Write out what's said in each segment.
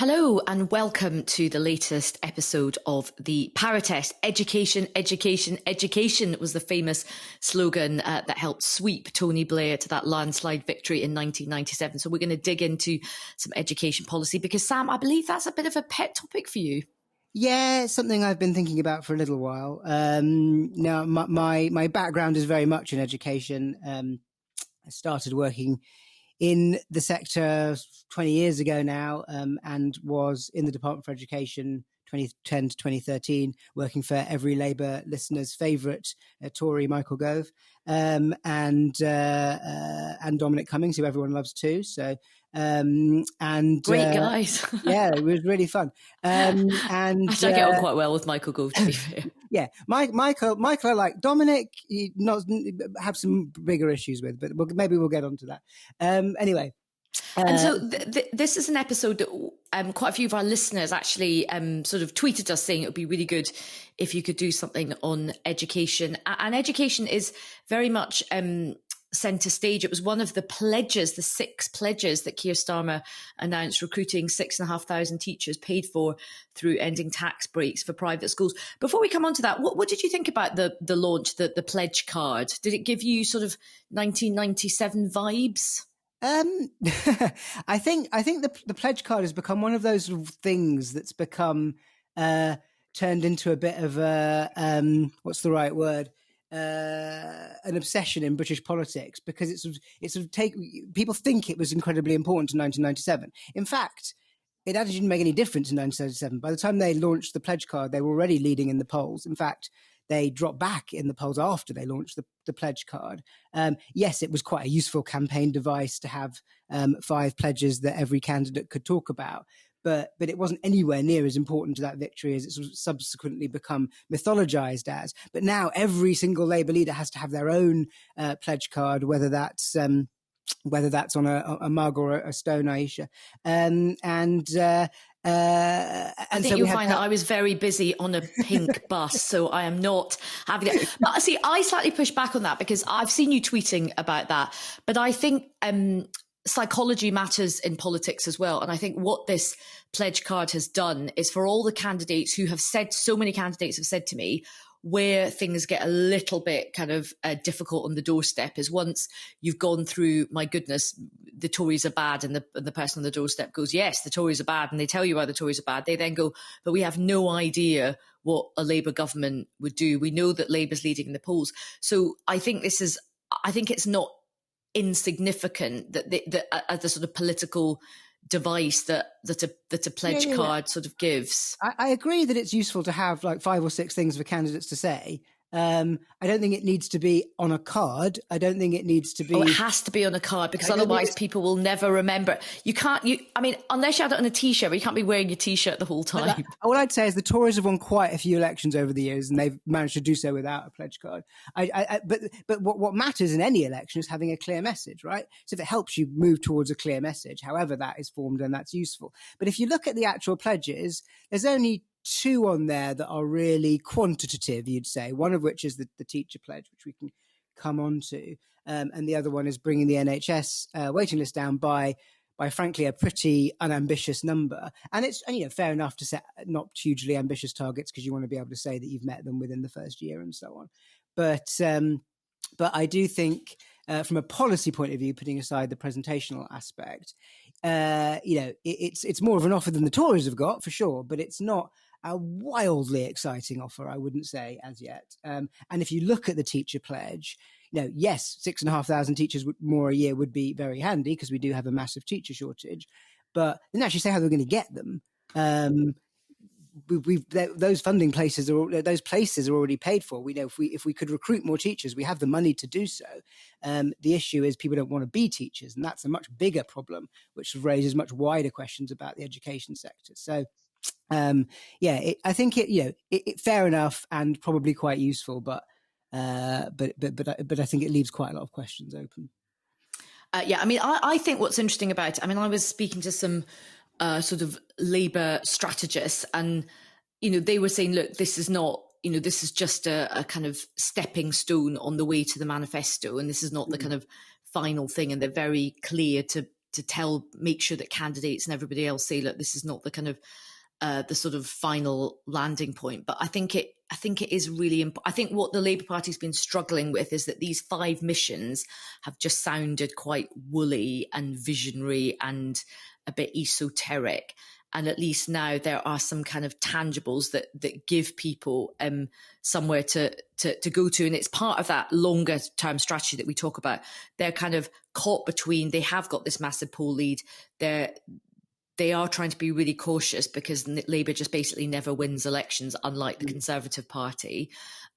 Hello and welcome to the latest episode of the Power Test. Education, education, education was the famous slogan that helped sweep Tony Blair to that landslide victory in 1997. So we're going to dig into some education policy because, Sam, I believe that's a bit of a pet topic for you. Yeah, it's something I've been thinking about for a little while. Now, my background is very much in education. I started working in the sector 20 years ago now, and was in the Department for Education 2010 to 2013, working for every Labour listener's favourite Tory, Michael Gove, and Dominic Cummings, who everyone loves too. So, and great guys. Yeah, it was really fun. And I get on quite well with Michael Gove, to be fair. Yeah, Michael, I like. Dominic, not have some bigger issues with, but maybe we'll get onto that. Anyway. And so this is an episode that quite a few of our listeners actually sort of tweeted us saying it would be really good if you could do something on education. And education is very much centre stage. It was one of the pledges, the 6 pledges that Keir Starmer announced, recruiting 6,500 teachers paid for through ending tax breaks for private schools. Before we come on to that, what did you think about the launch, the pledge card? Did it give you sort of 1997 vibes? I think the pledge card has become one of those things that's become turned into a bit of a what's the right word? An obsession in British politics, because people think it was incredibly important in 1997. In fact, it actually didn't make any difference in 1977. By the time they launched the pledge card, they were already leading in the polls. In fact, they dropped back in the polls after they launched the pledge card. Yes, it was quite a useful campaign device to have 5 pledges that every candidate could talk about. But it wasn't anywhere near as important to that victory as it's subsequently become mythologized as. But now every single Labour leader has to have their own pledge card, whether that's on a mug or a stone, Ayesha. I think you'll find that I was very busy on a pink bus, so I am not having that. But see, I slightly push back on that because I've seen you tweeting about that. But I think psychology matters in politics as well. And I think what this pledge card has done is for all the candidates who have said, so many candidates have said to me, where things get a little bit kind of difficult on the doorstep is once you've gone through, my goodness, the Tories are bad, and the person on the doorstep goes, yes, the Tories are bad, and they tell you why the Tories are bad. They then go, but we have no idea what a Labour government would do. We know that Labour's leading in the polls. So I think it's not insignificant that the sort of political device that a pledge card sort of gives. I agree that it's useful to have like 5 or 6 things for candidates to say. I don't think it needs to be on a card. I don't think it needs to be. Oh, it has to be on a card because otherwise people will never remember. I mean, unless you have it on a T-shirt, but you can't be wearing your T-shirt the whole time. What I'd say is the Tories have won quite a few elections over the years, and they've managed to do so without a pledge card. But what matters in any election is having a clear message, right? So if it helps you move towards a clear message, however that is formed, then that's useful. But if you look at the actual pledges, there's only 2 on there that are really quantitative, you'd say, one of which is the teacher pledge, which we can come on to, and the other one is bringing the NHS waiting list down by frankly a pretty unambitious number. And it's fair enough to set not hugely ambitious targets because you want to be able to say that you've met them within the first year and so on. But I do think from a policy point of view, putting aside the presentational aspect, it's more of an offer than the Tories have got for sure, but it's not a wildly exciting offer, I wouldn't say, as yet. And if you look at the teacher pledge, yes, 6,500 teachers more a year would be very handy because we do have a massive teacher shortage, but they didn't actually say how they're going to get them. Those funding places those places are already paid for. We know if we could recruit more teachers, we have the money to do so. The issue is people don't want to be teachers, and that's a much bigger problem, which raises much wider questions about the education sector. So, I think it fair enough and probably quite useful, but I think it leaves quite a lot of questions open. I think what's interesting about it, I was speaking to some sort of Labour strategists, and they were saying, look, this is not, this is just a kind of stepping stone on the way to the manifesto, and this is not the kind of final thing. And they're very clear to make sure that candidates and everybody else say, look, this is not the kind of the sort of final landing point. But I think it is really important. I think what the Labour Party's been struggling with is that these 5 missions have just sounded quite woolly and visionary and a bit esoteric. And at least now there are some kind of tangibles that give people somewhere to go to. And it's part of that longer term strategy that we talk about. They're kind of caught between, they have got this massive poll lead. They are trying to be really cautious because Labour just basically never wins elections, unlike the Conservative Party.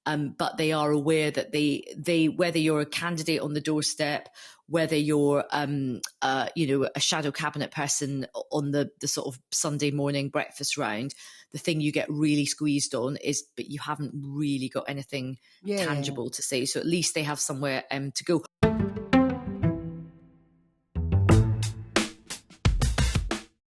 But they are aware that they whether you're a candidate on the doorstep, whether you're a shadow cabinet person on the sort of Sunday morning breakfast round, the thing you get really squeezed on is, but you haven't really got anything tangible to say. So at least they have somewhere to go.